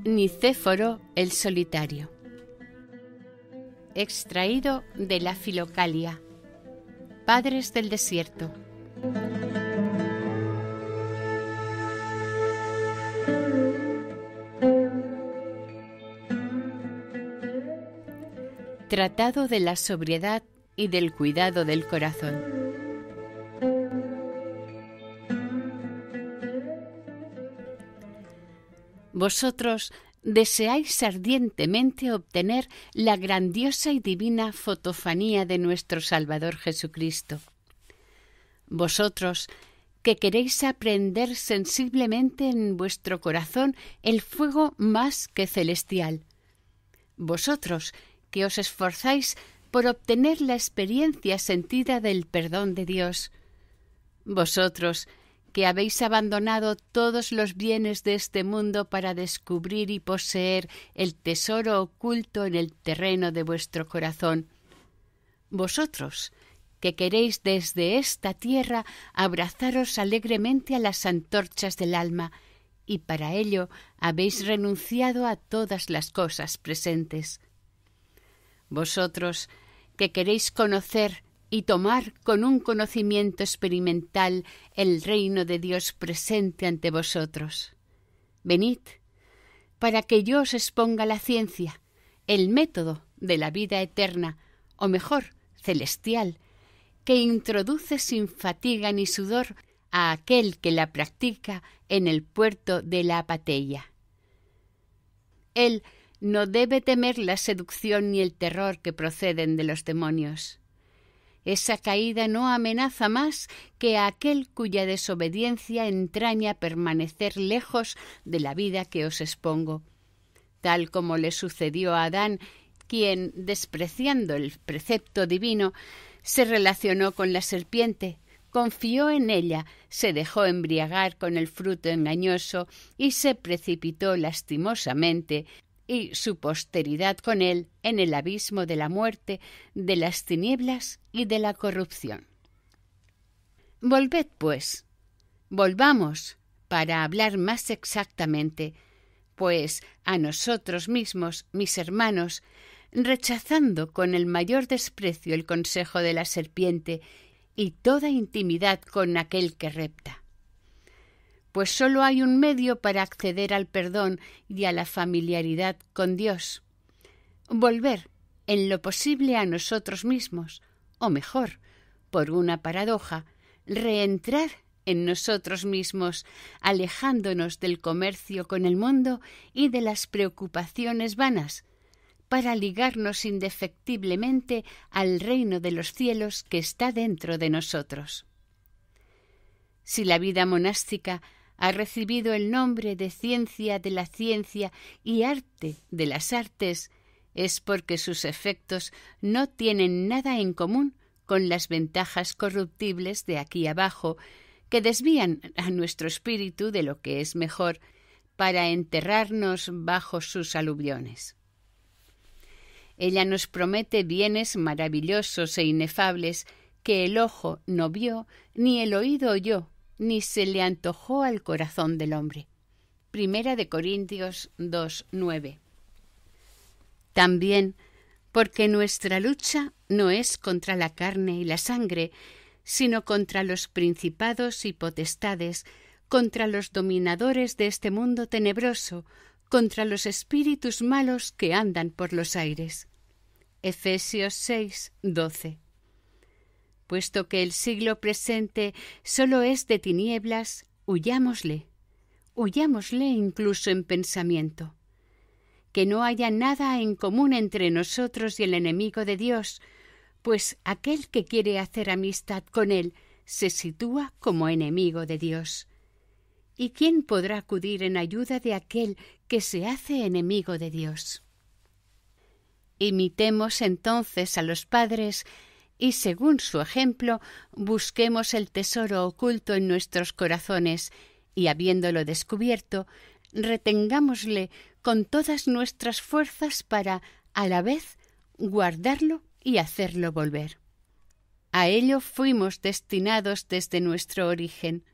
Nicéforo el Solitario. Extraído de la Filocalia. Padres del Desierto. Tratado de la sobriedad y del cuidado del corazón. Vosotros deseáis ardientemente obtener la grandiosa y divina fotofanía de nuestro Salvador Jesucristo. Vosotros que queréis aprender sensiblemente en vuestro corazón el fuego más que celestial. Vosotros que os esforzáis por obtener la experiencia sentida del perdón de Dios. Vosotros que habéis abandonado todos los bienes de este mundo para descubrir y poseer el tesoro oculto en el terreno de vuestro corazón. Vosotros que queréis desde esta tierra abrazaros alegremente a las antorchas del alma, y para ello habéis renunciado a todas las cosas presentes. Vosotros que queréis conocer y tomar con un conocimiento experimental el reino de Dios presente ante vosotros. Venid, para que yo os exponga la ciencia, el método de la vida eterna, o mejor, celestial, que introduce sin fatiga ni sudor a aquel que la practica en el puerto de la apateia. Él no debe temer la seducción ni el terror que proceden de los demonios. Esa caída no amenaza más que a aquel cuya desobediencia entraña permanecer lejos de la vida que os expongo, tal como le sucedió a Adán, quien, despreciando el precepto divino, se relacionó con la serpiente, confió en ella, se dejó embriagar con el fruto engañoso y se precipitó lastimosamente, y su posteridad con él, en el abismo de la muerte, de las tinieblas y de la corrupción. Volved, pues, volvamos, para hablar más exactamente, pues a nosotros mismos, mis hermanos, rechazando con el mayor desprecio el consejo de la serpiente y toda intimidad con aquel que repta. Pues sólo hay un medio para acceder al perdón y a la familiaridad con Dios: volver en lo posible a nosotros mismos, o mejor, por una paradoja, reentrar en nosotros mismos, alejándonos del comercio con el mundo y de las preocupaciones vanas, para ligarnos indefectiblemente al reino de los cielos que está dentro de nosotros. Si la vida monástica ha recibido el nombre de ciencia de la ciencia y arte de las artes, es porque sus efectos no tienen nada en común con las ventajas corruptibles de aquí abajo, que desvían a nuestro espíritu de lo que es mejor para enterrarnos bajo sus aluviones. Ella nos promete bienes maravillosos e inefables que el ojo no vio, ni el oído oyó, ni se le antojó al corazón del hombre. Primera de Corintios 2:9. También porque nuestra lucha no es contra la carne y la sangre, sino contra los principados y potestades, contra los dominadores de este mundo tenebroso, contra los espíritus malos que andan por los aires. Efesios 6:12. Puesto que el siglo presente solo es de tinieblas, huyámosle incluso en pensamiento. Que no haya nada en común entre nosotros y el enemigo de Dios, pues aquel que quiere hacer amistad con él se sitúa como enemigo de Dios. ¿Y quién podrá acudir en ayuda de aquel que se hace enemigo de Dios? Imitemos entonces a los padres y, según su ejemplo, busquemos el tesoro oculto en nuestros corazones y, habiéndolo descubierto, retengámosle con todas nuestras fuerzas para, a la vez, guardarlo y hacerlo volver. A ello fuimos destinados desde nuestro origen.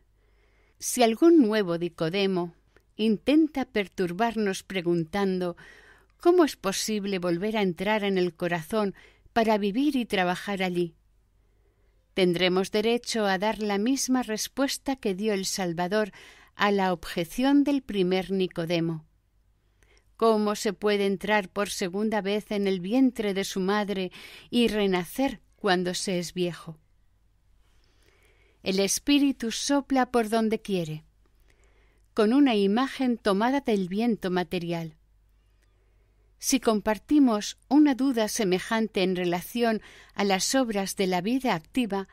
Si algún nuevo Nicodemo, intenta perturbarnos preguntando ¿cómo es posible volver a entrar en el corazón para vivir y trabajar allí? Tendremos derecho a dar la misma respuesta que dio el Salvador a la objeción del primer Nicodemo. ¿Cómo se puede entrar por segunda vez en el vientre de su madre y renacer cuando se es viejo? El Espíritu sopla por donde quiere, con una imagen tomada del viento material. Si compartimos una duda semejante en relación a las obras de la vida activa,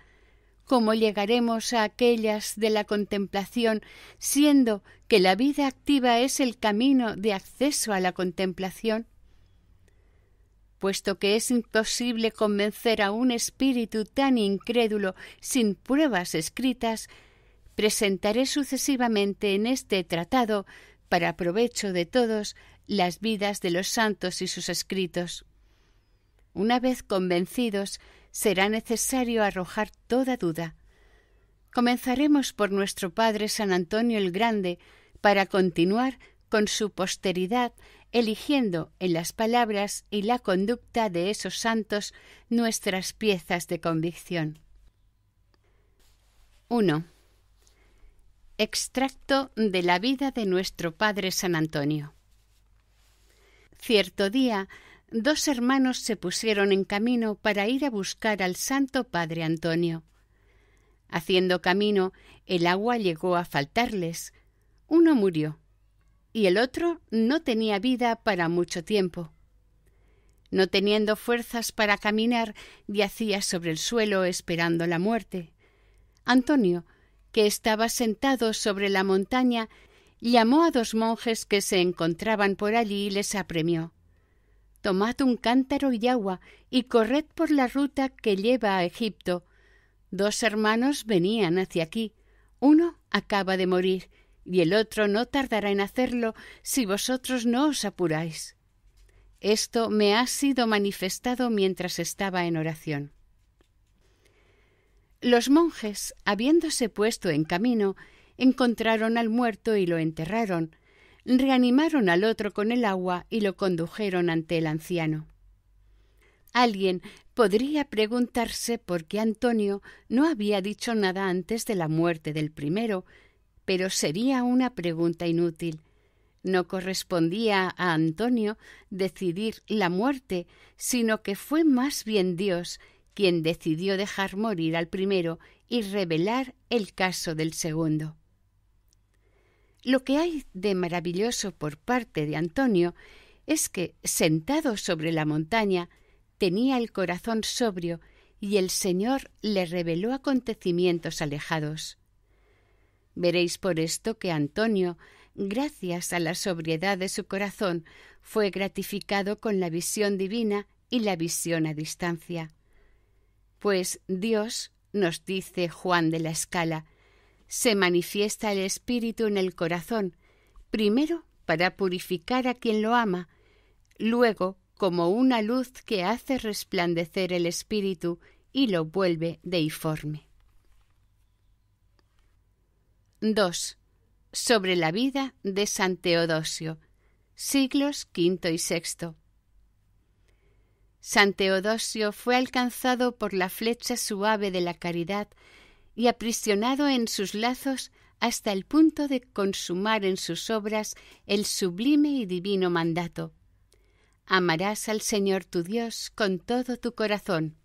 ¿cómo llegaremos a aquellas de la contemplación, siendo que la vida activa es el camino de acceso a la contemplación? Puesto que es imposible convencer a un espíritu tan incrédulo sin pruebas escritas, presentaré sucesivamente en este tratado, para provecho de todos, las vidas de los santos y sus escritos. Una vez convencidos, será necesario arrojar toda duda. Comenzaremos por nuestro padre San Antonio el Grande, para continuar con su posteridad, eligiendo en las palabras y la conducta de esos santos nuestras piezas de convicción. 1. Extracto de la vida de nuestro padre San Antonio. Cierto día, 2 hermanos se pusieron en camino para ir a buscar al santo padre Antonio. Haciendo camino, el agua llegó a faltarles. Uno murió, y el otro no tenía vida para mucho tiempo. No teniendo fuerzas para caminar, yacía sobre el suelo esperando la muerte. Antonio, que estaba sentado sobre la montaña, llamó a 2 monjes que se encontraban por allí y les apremió: «Tomad un cántaro y agua, y corred por la ruta que lleva a Egipto. 2 hermanos venían hacia aquí. Uno acaba de morir, y el otro no tardará en hacerlo si vosotros no os apuráis». Esto me ha sido manifestado mientras estaba en oración. Los monjes, habiéndose puesto en camino, encontraron al muerto y lo enterraron, reanimaron al otro con el agua y lo condujeron ante el anciano. Alguien podría preguntarse por qué Antonio no había dicho nada antes de la muerte del primero, pero sería una pregunta inútil. No correspondía a Antonio decidir la muerte, sino que fue más bien Dios quien decidió dejar morir al primero y revelar el caso del segundo. Lo que hay de maravilloso por parte de Antonio es que, sentado sobre la montaña, tenía el corazón sobrio y el Señor le reveló acontecimientos alejados. Veréis por esto que Antonio, gracias a la sobriedad de su corazón, fue gratificado con la visión divina y la visión a distancia. Pues Dios, nos dice Juan de la Escala, se manifiesta el Espíritu en el corazón, primero para purificar a quien lo ama, luego como una luz que hace resplandecer el Espíritu y lo vuelve deiforme. 2. Sobre la vida de San Teodosio, siglos V y VI. San Teodosio fue alcanzado por la flecha suave de la caridad y aprisionado en sus lazos hasta el punto de consumar en sus obras el sublime y divino mandato: amarás al Señor tu Dios con todo tu corazón.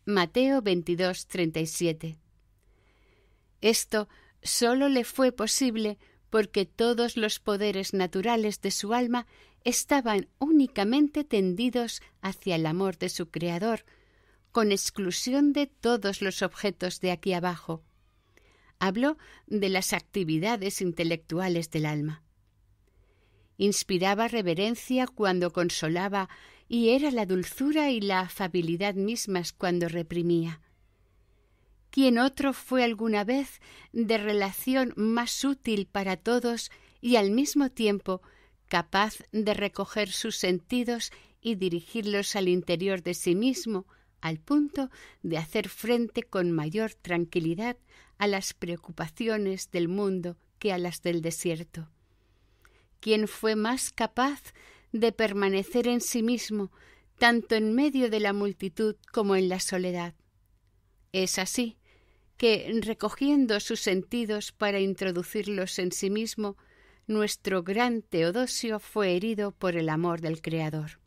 Mateo 22:37. Esto sólo le fue posible porque todos los poderes naturales de su alma estaban únicamente tendidos hacia el amor de su Creador, con exclusión de todos los objetos de aquí abajo. Habló de las actividades intelectuales del alma. Inspiraba reverencia cuando consolaba y era la dulzura y la afabilidad mismas cuando reprimía. ¿Quién otro fue alguna vez de relación más útil para todos y al mismo tiempo capaz de recoger sus sentidos y dirigirlos al interior de sí mismo, al punto de hacer frente con mayor tranquilidad a las preocupaciones del mundo que a las del desierto? ¿quién fue más capaz de permanecer en sí mismo, tanto en medio de la multitud como en la soledad? Es así que, recogiendo sus sentidos para introducirlos en sí mismo, nuestro gran Teodosio fue herido por el amor del Creador.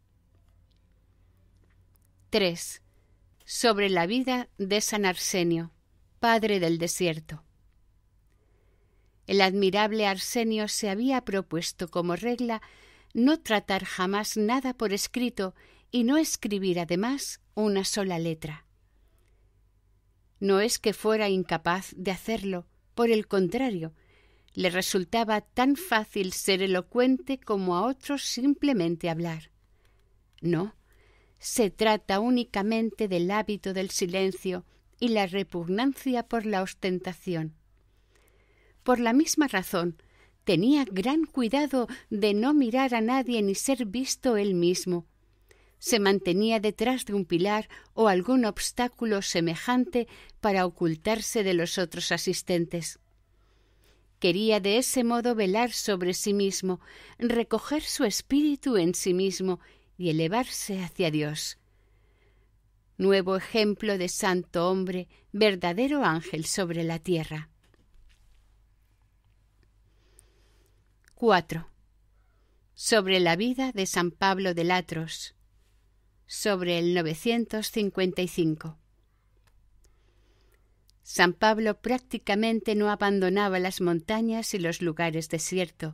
3. Sobre la vida de San Arsenio, padre del desierto. El admirable Arsenio se había propuesto como regla no tratar jamás nada por escrito y no escribir además una sola letra. No es que fuera incapaz de hacerlo, por el contrario, le resultaba tan fácil ser elocuente como a otros simplemente hablar. No, se trata únicamente del hábito del silencio y la repugnancia por la ostentación. Por la misma razón, tenía gran cuidado de no mirar a nadie ni ser visto él mismo. Se mantenía detrás de un pilar o algún obstáculo semejante para ocultarse de los otros asistentes. Quería de ese modo velar sobre sí mismo, recoger su espíritu en sí mismo y elevarse hacia Dios. Nuevo ejemplo de santo hombre, verdadero ángel sobre la tierra. 4. Sobre la vida de San Pablo de Latros, sobre el 955. San Pablo prácticamente no abandonaba las montañas y los lugares desiertos.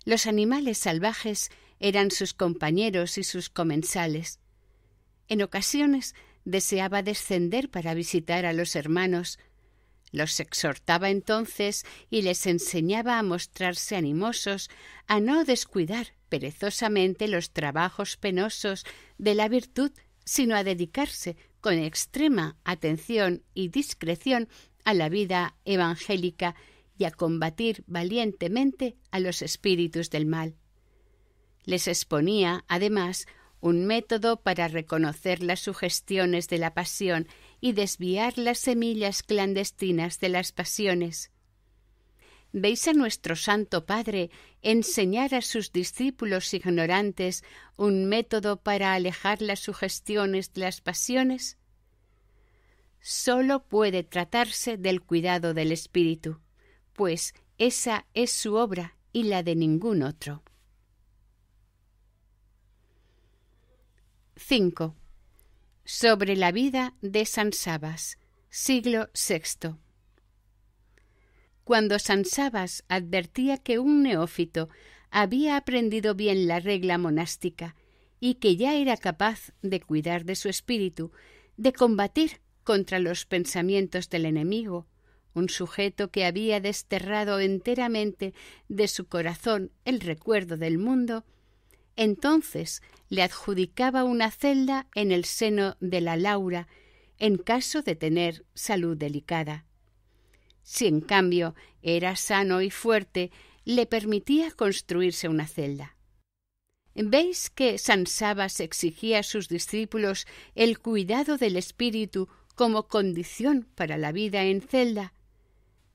Los animales salvajes eran sus compañeros y sus comensales. En ocasiones deseaba descender para visitar a los hermanos. Los exhortaba entonces y les enseñaba a mostrarse animosos, a no descuidar perezosamente los trabajos penosos de la virtud, sino a dedicarse con extrema atención y discreción a la vida evangélica y a combatir valientemente a los espíritus del mal. Les exponía, además, un método para reconocer las sugestiones de la pasión y desviar las semillas clandestinas de las pasiones. ¿Veis a nuestro Santo Padre enseñar a sus discípulos ignorantes un método para alejar las sugestiones de las pasiones? Sólo puede tratarse del cuidado del espíritu, pues esa es su obra y la de ningún otro. 5. Sobre la vida de San Sabas, siglo VI. Cuando San Sabas advertía que un neófito había aprendido bien la regla monástica y que ya era capaz de cuidar de su espíritu, de combatir contra los pensamientos del enemigo, un sujeto que había desterrado enteramente de su corazón el recuerdo del mundo, entonces le adjudicaba una celda en el seno de la Laura en caso de tener salud delicada. Si en cambio era sano y fuerte, le permitía construirse una celda. ¿Veis que San Sabas exigía a sus discípulos el cuidado del espíritu como condición para la vida en celda?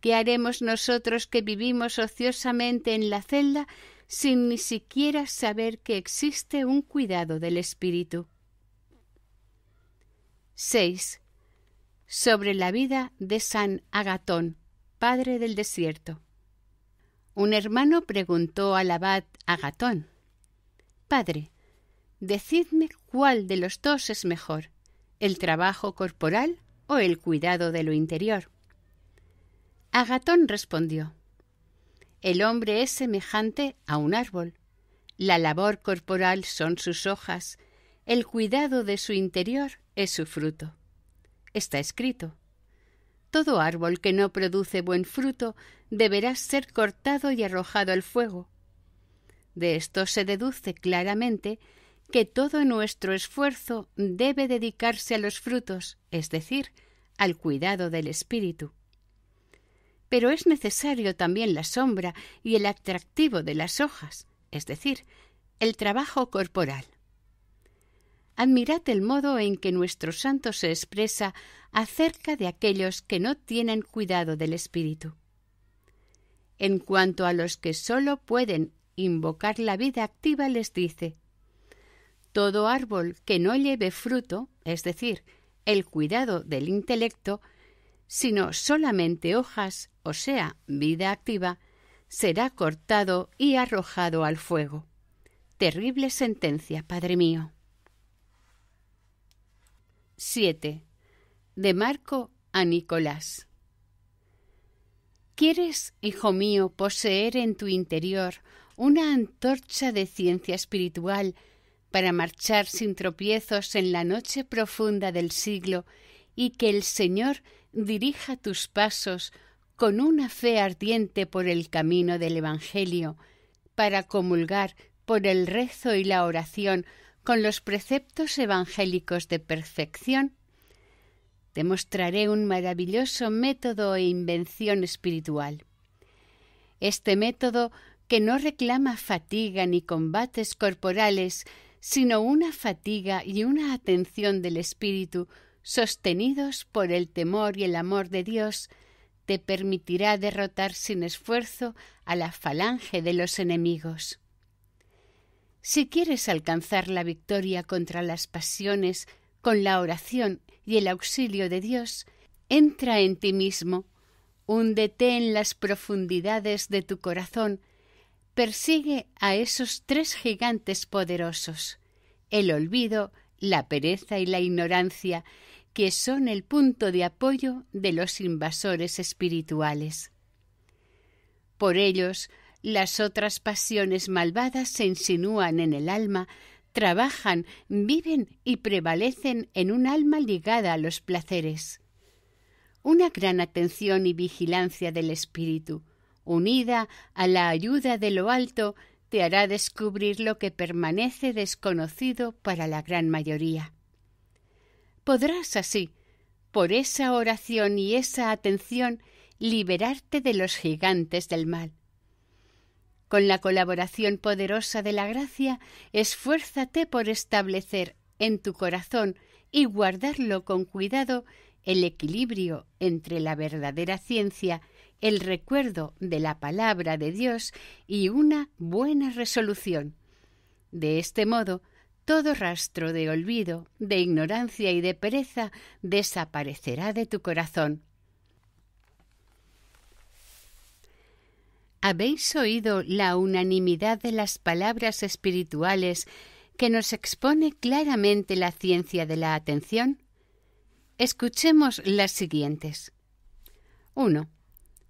¿Qué haremos nosotros que vivimos ociosamente en la celda sin ni siquiera saber que existe un cuidado del espíritu? 6. Sobre la vida de San Agatón, padre del desierto. Un hermano preguntó al abad Agatón: «Padre, decidme cuál de los dos es mejor, el trabajo corporal o el cuidado de lo interior». Agatón respondió: «El hombre es semejante a un árbol. La labor corporal son sus hojas, el cuidado de su interior es su fruto. Está escrito: todo árbol que no produce buen fruto deberá ser cortado y arrojado al fuego. De esto se deduce claramente que todo nuestro esfuerzo debe dedicarse a los frutos, es decir, al cuidado del espíritu. Pero es necesario también la sombra y el atractivo de las hojas, es decir, el trabajo corporal. Admirad el modo en que nuestro santo se expresa acerca de aquellos que no tienen cuidado del espíritu. En cuanto a los que sólo pueden invocar la vida activa, les dice: todo árbol que no lleve fruto, es decir, el cuidado del intelecto, sino solamente hojas, o sea, vida activa, será cortado y arrojado al fuego. Terrible sentencia, Padre mío. 7. De Marco a Nicolás. ¿Quieres, hijo mío, poseer en tu interior una antorcha de ciencia espiritual para marchar sin tropiezos en la noche profunda del siglo y que el Señor dirija tus pasos con una fe ardiente por el camino del Evangelio, para comulgar por el rezo y la oración con los preceptos evangélicos de perfección? Te mostraré un maravilloso método e invención espiritual. Este método, que no reclama fatiga ni combates corporales, sino una fatiga y una atención del espíritu sostenidos por el temor y el amor de Dios, te permitirá derrotar sin esfuerzo a la falange de los enemigos. Si quieres alcanzar la victoria contra las pasiones con la oración y el auxilio de Dios, entra en ti mismo, húndete en las profundidades de tu corazón, persigue a esos 3 gigantes poderosos, el olvido, la pereza y la ignorancia, que son el punto de apoyo de los invasores espirituales. Por ellos, las otras pasiones malvadas se insinúan en el alma, trabajan, viven y prevalecen en un alma ligada a los placeres. Una gran atención y vigilancia del espíritu, unida a la ayuda de lo alto, te hará descubrir lo que permanece desconocido para la gran mayoría. Podrás así, por esa oración y esa atención, liberarte de los gigantes del mal. Con la colaboración poderosa de la gracia, esfuérzate por establecer en tu corazón y guardarlo con cuidado el equilibrio entre la verdadera ciencia, el recuerdo de la palabra de Dios y una buena resolución. De este modo, todo rastro de olvido, de ignorancia y de pereza desaparecerá de tu corazón. ¿Habéis oído la unanimidad de las palabras espirituales que nos expone claramente la ciencia de la atención? Escuchemos las siguientes. 1.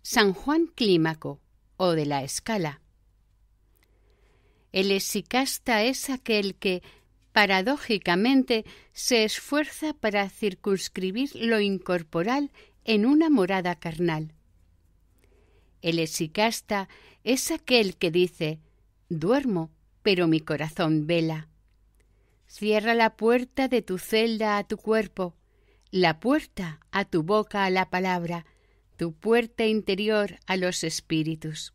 San Juan Clímaco, o de la Escala. El exicasta es aquel que, paradójicamente, se esfuerza para circunscribir lo incorporal en una morada carnal. El exicasta es aquel que dice: duermo, pero mi corazón vela. Cierra la puerta de tu celda a tu cuerpo, la puerta a tu boca a la palabra, tu puerta interior a los espíritus.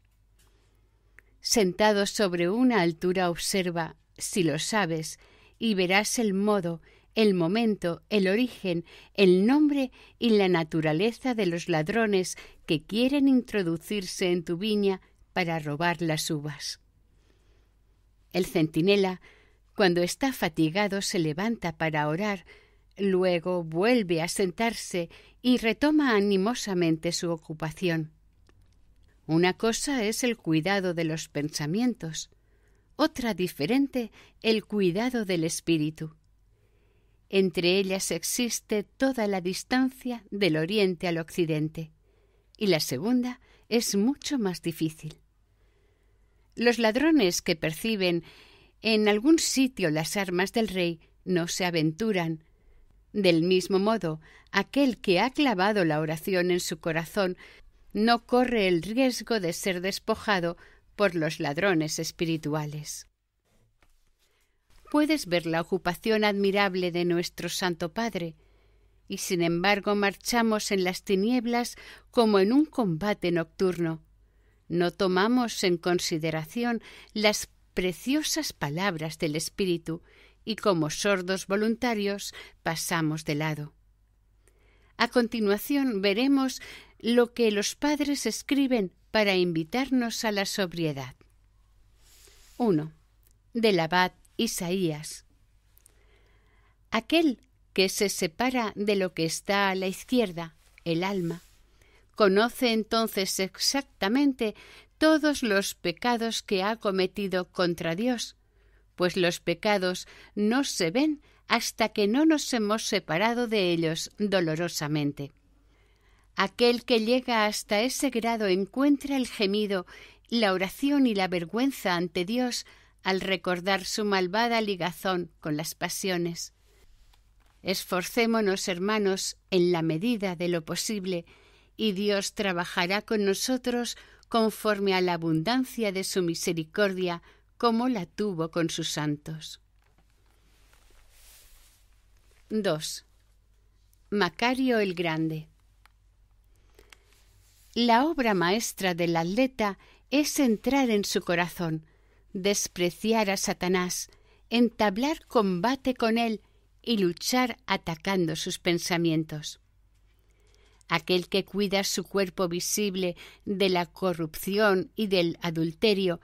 Sentado sobre una altura observa, si lo sabes, y verás el modo, el momento, el origen, el nombre y la naturaleza de los ladrones que quieren introducirse en tu viña para robar las uvas. El centinela, cuando está fatigado, se levanta para orar, luego vuelve a sentarse y retoma animosamente su ocupación. Una cosa es el cuidado de los pensamientos, otra diferente el cuidado del espíritu. Entre ellas existe toda la distancia del oriente al occidente, y la segunda es mucho más difícil. Los ladrones que perciben en algún sitio las armas del rey no se aventuran. Del mismo modo, aquel que ha clavado la oración en su corazón no corre el riesgo de ser despojado por los ladrones espirituales. Puedes ver la ocupación admirable de nuestro Santo Padre, y sin embargo marchamos en las tinieblas como en un combate nocturno. No tomamos en consideración las preciosas palabras del Espíritu y como sordos voluntarios pasamos de lado. A continuación veremos lo que los padres escriben para invitarnos a la sobriedad. 1. Del abad Isaías. Aquel que se separa de lo que está a la izquierda, el alma, conoce entonces exactamente todos los pecados que ha cometido contra Dios, pues los pecados no se ven hasta que no nos hemos separado de ellos dolorosamente. Aquel que llega hasta ese grado encuentra el gemido, la oración y la vergüenza ante Dios al recordar su malvada ligazón con las pasiones. Esforcémonos, hermanos, en la medida de lo posible, y Dios trabajará con nosotros conforme a la abundancia de su misericordia, como la tuvo con sus santos. 2. Macario el Grande. La obra maestra del atleta es entrar en su corazón, despreciar a Satanás, entablar combate con él y luchar atacando sus pensamientos. Aquel que cuida su cuerpo visible de la corrupción y del adulterio,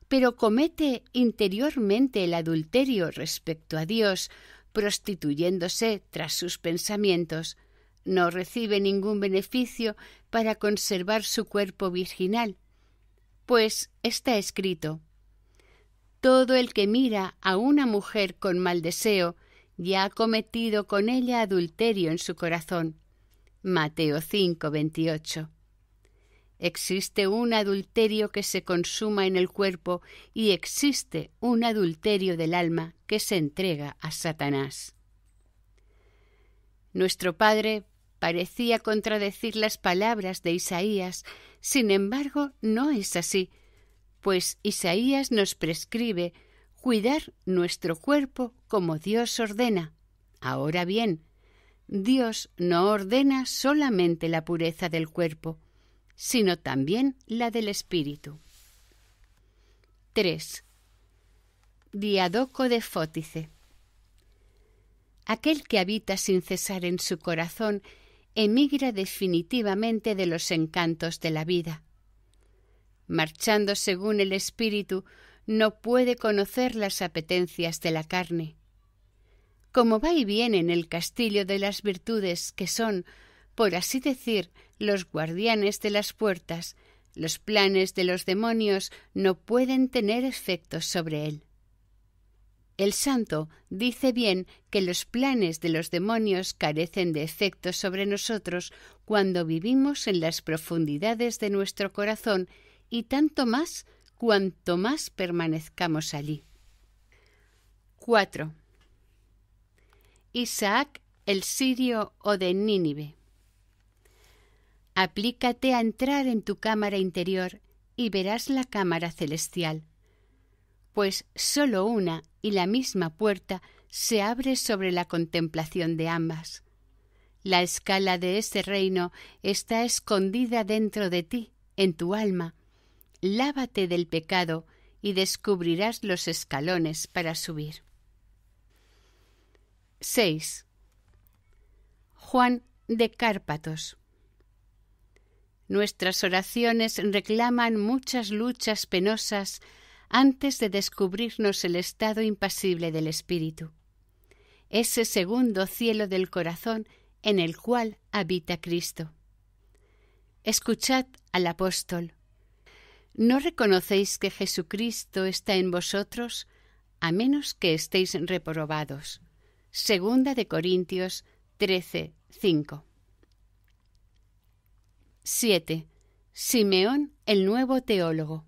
pero comete interiormente el adulterio respecto a Dios, prostituyéndose tras sus pensamientos, no recibe ningún beneficio para conservar su cuerpo virginal, pues está escrito: todo el que mira a una mujer con mal deseo ya ha cometido con ella adulterio en su corazón. Mateo 5:28. Existe un adulterio que se consuma en el cuerpo y existe un adulterio del alma que se entrega a Satanás. Nuestro Padre parecía contradecir las palabras de Isaías, sin embargo no es así, pues Isaías nos prescribe cuidar nuestro cuerpo como Dios ordena. Ahora bien, Dios no ordena solamente la pureza del cuerpo, sino también la del espíritu. 3. Diadoco de Fótice. Aquel que habita sin cesar en su corazón emigra definitivamente de los encantos de la vida. Marchando según el espíritu, no puede conocer las apetencias de la carne. Como va y viene en el castillo de las virtudes que son, por así decir, los guardianes de las puertas, los planes de los demonios no pueden tener efectos sobre él. El santo dice bien que los planes de los demonios carecen de efectos sobre nosotros cuando vivimos en las profundidades de nuestro corazón y tanto más cuanto más permanezcamos allí. 4. Isaac el sirio o de Nínive. Aplícate a entrar en tu cámara interior y verás la cámara celestial, pues sólo una y la misma puerta se abre sobre la contemplación de ambas. La escala de ese reino está escondida dentro de ti, en tu alma. Lávate del pecado y descubrirás los escalones para subir. 6. Juan de Cárpatos. Nuestras oraciones reclaman muchas luchas penosas antes de descubrirnos el estado impasible del espíritu, ese segundo cielo del corazón en el cual habita Cristo. Escuchad al apóstol: ¿no reconocéis que Jesucristo está en vosotros, a menos que estéis reprobados? Segunda de Corintios 13:5. 7. Simeón el nuevo teólogo.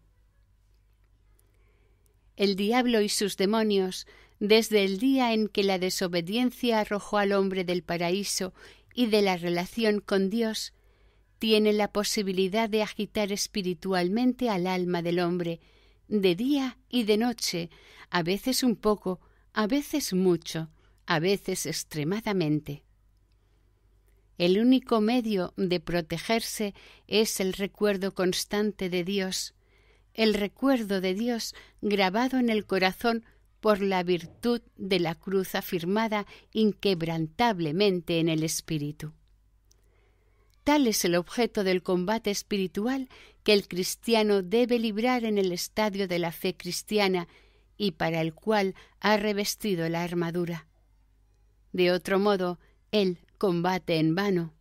El diablo y sus demonios, desde el día en que la desobediencia arrojó al hombre del paraíso y de la relación con Dios, tienen la posibilidad de agitar espiritualmente al alma del hombre, de día y de noche, a veces un poco, a veces mucho, a veces extremadamente. El único medio de protegerse es el recuerdo constante de Dios, el recuerdo de Dios grabado en el corazón por la virtud de la cruz afirmada inquebrantablemente en el espíritu. Tal es el objeto del combate espiritual que el cristiano debe librar en el estadio de la fe cristiana y para el cual ha revestido la armadura. De otro modo, él combate en vano.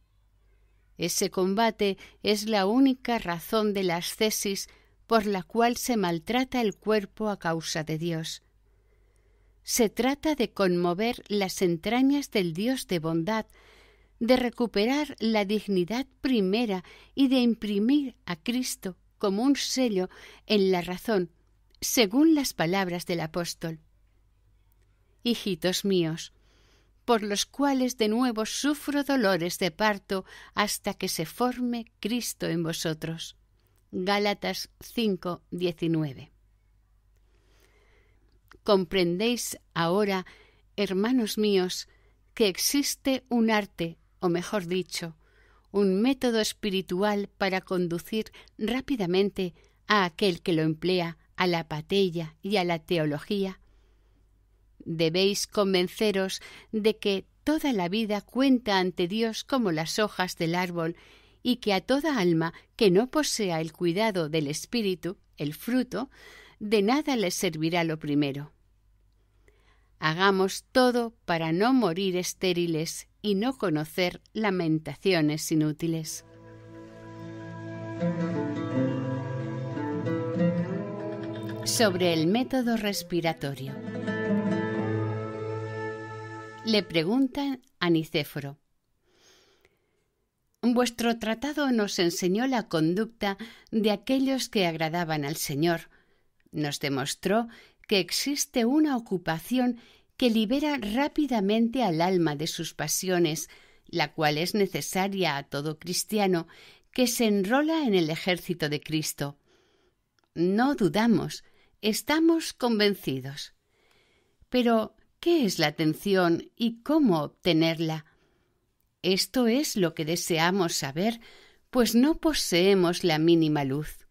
Ese combate es la única razón de la ascesis por la cual se maltrata el cuerpo a causa de Dios. Se trata de conmover las entrañas del Dios de bondad, de recuperar la dignidad primera y de imprimir a Cristo como un sello en la razón, según las palabras del apóstol. Hijitos míos, por los cuales de nuevo sufro dolores de parto hasta que se forme Cristo en vosotros. Gálatas 5:19. Comprendéis ahora, hermanos míos, que existe un arte, o mejor dicho, un método espiritual para conducir rápidamente a aquel que lo emplea a la apatía y a la teología. Debéis convenceros de que toda la vida cuenta ante Dios como las hojas del árbol y que a toda alma que no posea el cuidado del espíritu, el fruto, de nada le servirá lo primero. Hagamos todo para no morir estériles y no conocer lamentaciones inútiles. Sobre el método respiratorio. Le preguntan a Nicéforo: vuestro tratado nos enseñó la conducta de aquellos que agradaban al Señor. Nos demostró que existe una ocupación que libera rápidamente al alma de sus pasiones, la cual es necesaria a todo cristiano que se enrola en el ejército de Cristo. No dudamos, estamos convencidos. Pero, ¿qué es la atención y cómo obtenerla? Esto es lo que deseamos saber, pues no poseemos la mínima luz.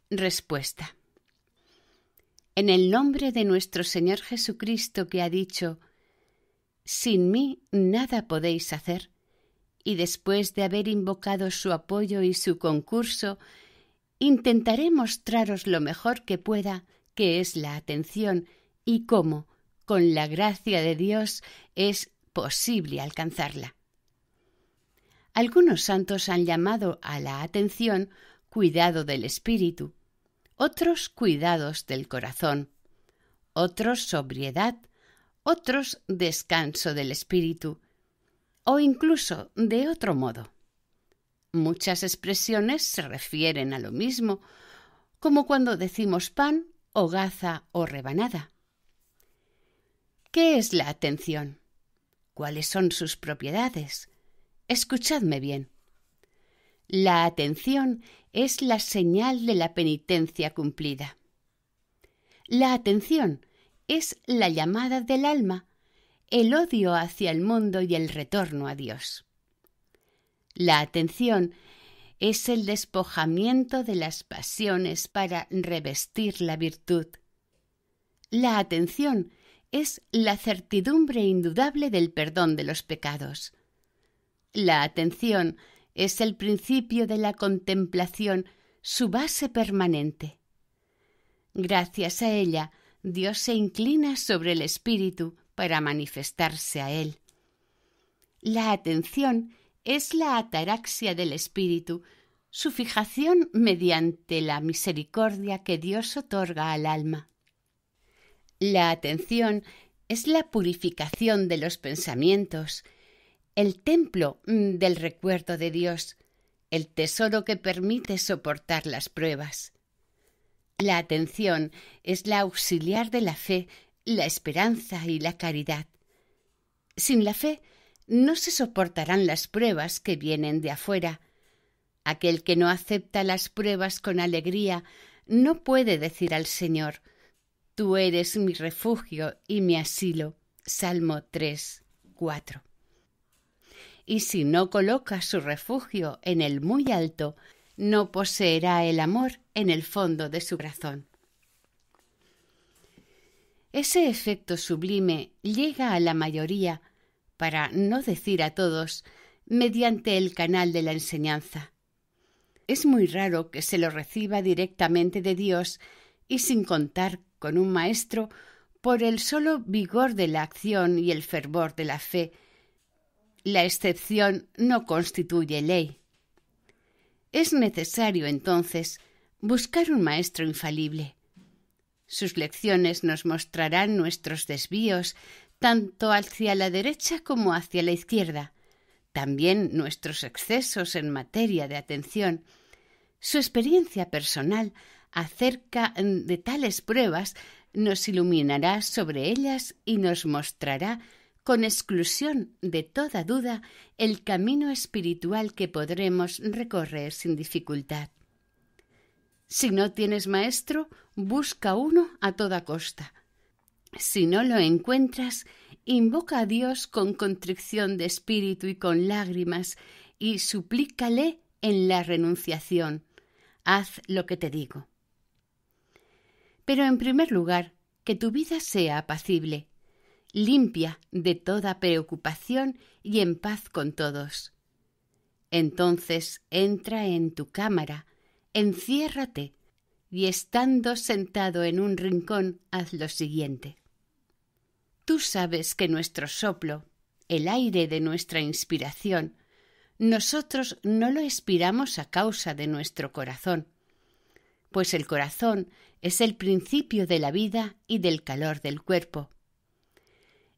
Respuesta. En el nombre de nuestro Señor Jesucristo, que ha dicho: sin mí nada podéis hacer, y después de haber invocado su apoyo y su concurso, intentaré mostraros lo mejor que pueda, que es la atención, y cómo, con la gracia de Dios, es posible alcanzarla. Algunos santos han llamado a la atención cuidado del espíritu, otros cuidados del corazón, otros sobriedad, otros descanso del espíritu, o incluso de otro modo. Muchas expresiones se refieren a lo mismo, como cuando decimos pan, hogaza o rebanada. ¿Qué es la atención? ¿Cuáles son sus propiedades? Escuchadme bien. La atención es la señal de la penitencia cumplida. La atención es la llamada del alma, el odio hacia el mundo y el retorno a Dios. La atención es el despojamiento de las pasiones para revestir la virtud. La atención es la certidumbre indudable del perdón de los pecados. La atención es el principio de la contemplación, su base permanente. Gracias a ella, Dios se inclina sobre el espíritu para manifestarse a él. La atención es la ataraxia del espíritu, su fijación mediante la misericordia que Dios otorga al alma. La atención es la purificación de los pensamientos, el templo del recuerdo de Dios, el tesoro que permite soportar las pruebas. La atención es la auxiliar de la fe, la esperanza y la caridad. Sin la fe no se soportarán las pruebas que vienen de afuera. Aquel que no acepta las pruebas con alegría no puede decir al Señor: tú eres mi refugio y mi asilo. Salmo 3:4. Y si no coloca su refugio en el muy alto, no poseerá el amor en el fondo de su corazón. Ese efecto sublime llega a la mayoría, para no decir a todos, mediante el canal de la enseñanza. Es muy raro que se lo reciba directamente de Dios y sin contar con un maestro por el solo vigor de la acción y el fervor de la fe. La excepción no constituye ley. Es necesario, entonces, buscar un maestro infalible. Sus lecciones nos mostrarán nuestros desvíos, tanto hacia la derecha como hacia la izquierda, también nuestros excesos en materia de atención. Su experiencia personal acerca de tales pruebas nos iluminará sobre ellas y nos mostrará, con exclusión de toda duda, el camino espiritual que podremos recorrer sin dificultad. Si no tienes maestro, busca uno a toda costa. Si no lo encuentras, invoca a Dios con contrición de espíritu y con lágrimas, y suplícale en la renunciación. Haz lo que te digo. Pero en primer lugar, que tu vida sea apacible, limpia de toda preocupación y en paz con todos. Entonces entra en tu cámara, enciérrate y estando sentado en un rincón, haz lo siguiente. Tú sabes que nuestro soplo, el aire de nuestra inspiración, nosotros no lo expiramos a causa de nuestro corazón, pues el corazón es el principio de la vida y del calor del cuerpo.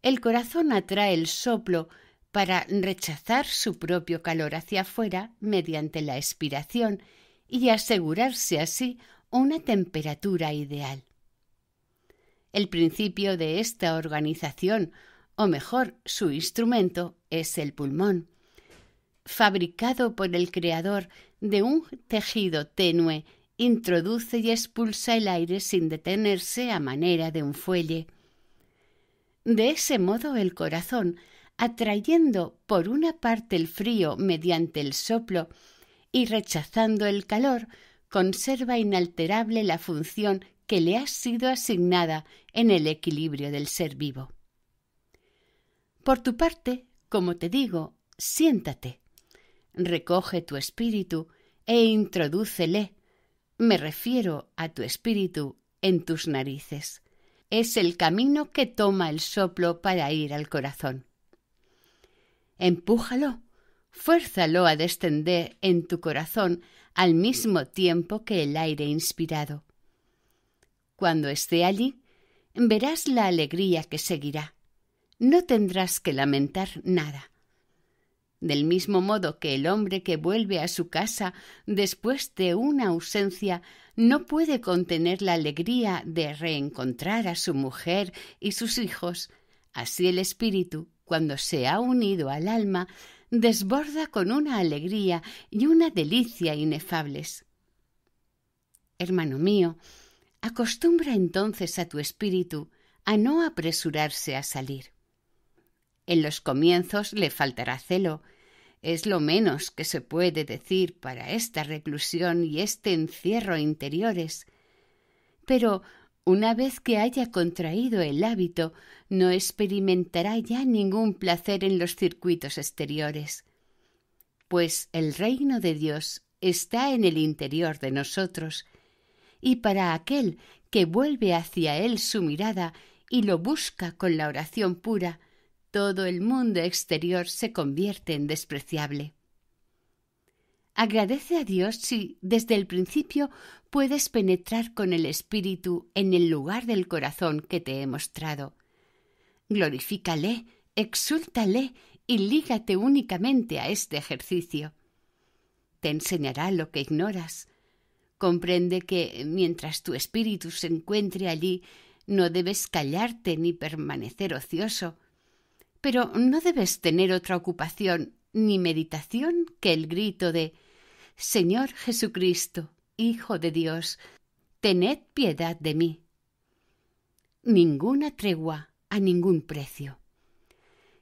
El corazón atrae el soplo para rechazar su propio calor hacia afuera mediante la expiración y asegurarse así una temperatura ideal. El principio de esta organización, o mejor, su instrumento, es el pulmón, fabricado por el Creador de un tejido tenue, introduce y expulsa el aire sin detenerse a manera de un fuelle. De ese modo el corazón, atrayendo por una parte el frío mediante el soplo y rechazando el calor, conserva inalterable la función que le ha sido asignada en el equilibrio del ser vivo. Por tu parte, como te digo, siéntate, recoge tu espíritu e introdúcele, me refiero a tu espíritu, en tus narices. Es el camino que toma el soplo para ir al corazón. Empújalo, fuérzalo a descender en tu corazón al mismo tiempo que el aire inspirado. Cuando esté allí, verás la alegría que seguirá. No tendrás que lamentar nada. Del mismo modo que el hombre que vuelve a su casa después de una ausencia no puede contener la alegría de reencontrar a su mujer y sus hijos, así el espíritu, cuando se ha unido al alma, desborda con una alegría y una delicia inefables. Hermano mío, acostumbra entonces a tu espíritu a no apresurarse a salir. En los comienzos le faltará celo. Es lo menos que se puede decir para esta reclusión y este encierro interiores. Pero una vez que haya contraído el hábito, no experimentará ya ningún placer en los circuitos exteriores, pues el reino de Dios está en el interior de nosotros, y para aquel que vuelve hacia él su mirada y lo busca con la oración pura, todo el mundo exterior se convierte en despreciable. Agradece a Dios si desde el principio puedes penetrar con el espíritu en el lugar del corazón que te he mostrado. Glorifícale, exúltale y lígate únicamente a este ejercicio. Te enseñará lo que ignoras. Comprende que mientras tu espíritu se encuentre allí, no debes callarte ni permanecer ocioso, pero no debes tener otra ocupación ni meditación que el grito de «Señor Jesucristo, Hijo de Dios, tened piedad de mí». Ninguna tregua a ningún precio.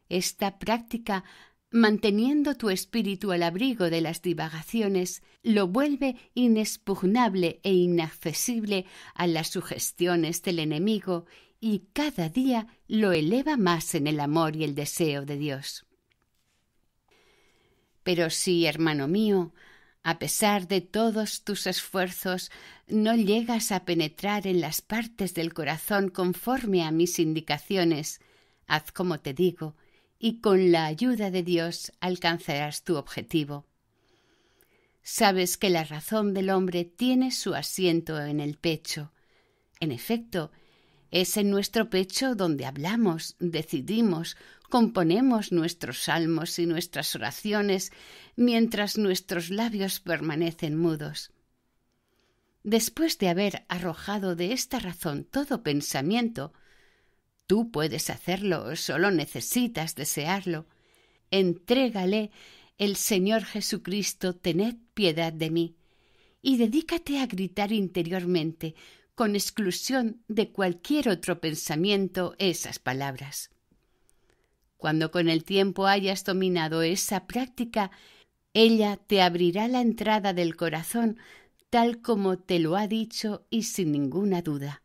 Esta práctica, manteniendo tu espíritu al abrigo de las divagaciones, lo vuelve inexpugnable e inaccesible a las sugestiones del enemigo y cada día lo eleva más en el amor y el deseo de Dios. Pero si, hermano mío, a pesar de todos tus esfuerzos, no llegas a penetrar en las partes del corazón conforme a mis indicaciones, haz como te digo, y con la ayuda de Dios alcanzarás tu objetivo. Sabes que la razón del hombre tiene su asiento en el pecho. En efecto, es en nuestro pecho donde hablamos, decidimos, componemos nuestros salmos y nuestras oraciones, mientras nuestros labios permanecen mudos. Después de haber arrojado de esta razón todo pensamiento, tú puedes hacerlo, solo necesitas desearlo. Entrégale el Señor Jesucristo, tened piedad de mí, y dedícate a gritar interiormente, con exclusión de cualquier otro pensamiento, esas palabras. Cuando con el tiempo hayas dominado esa práctica, ella te abrirá la entrada del corazón tal como te lo ha dicho y sin ninguna duda.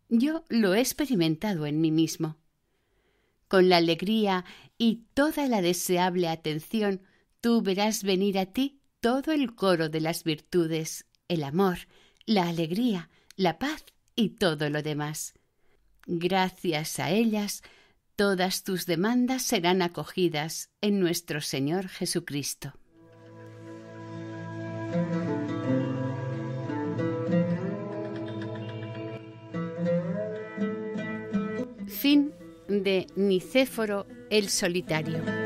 Yo lo he experimentado en mí mismo. Con la alegría y toda la deseable atención, tú verás venir a ti todo el coro de las virtudes, el amor, la alegría, la paz y todo lo demás. Gracias a ellas, todas tus demandas serán acogidas en nuestro Señor Jesucristo. Fin de Nicéforo el Solitario.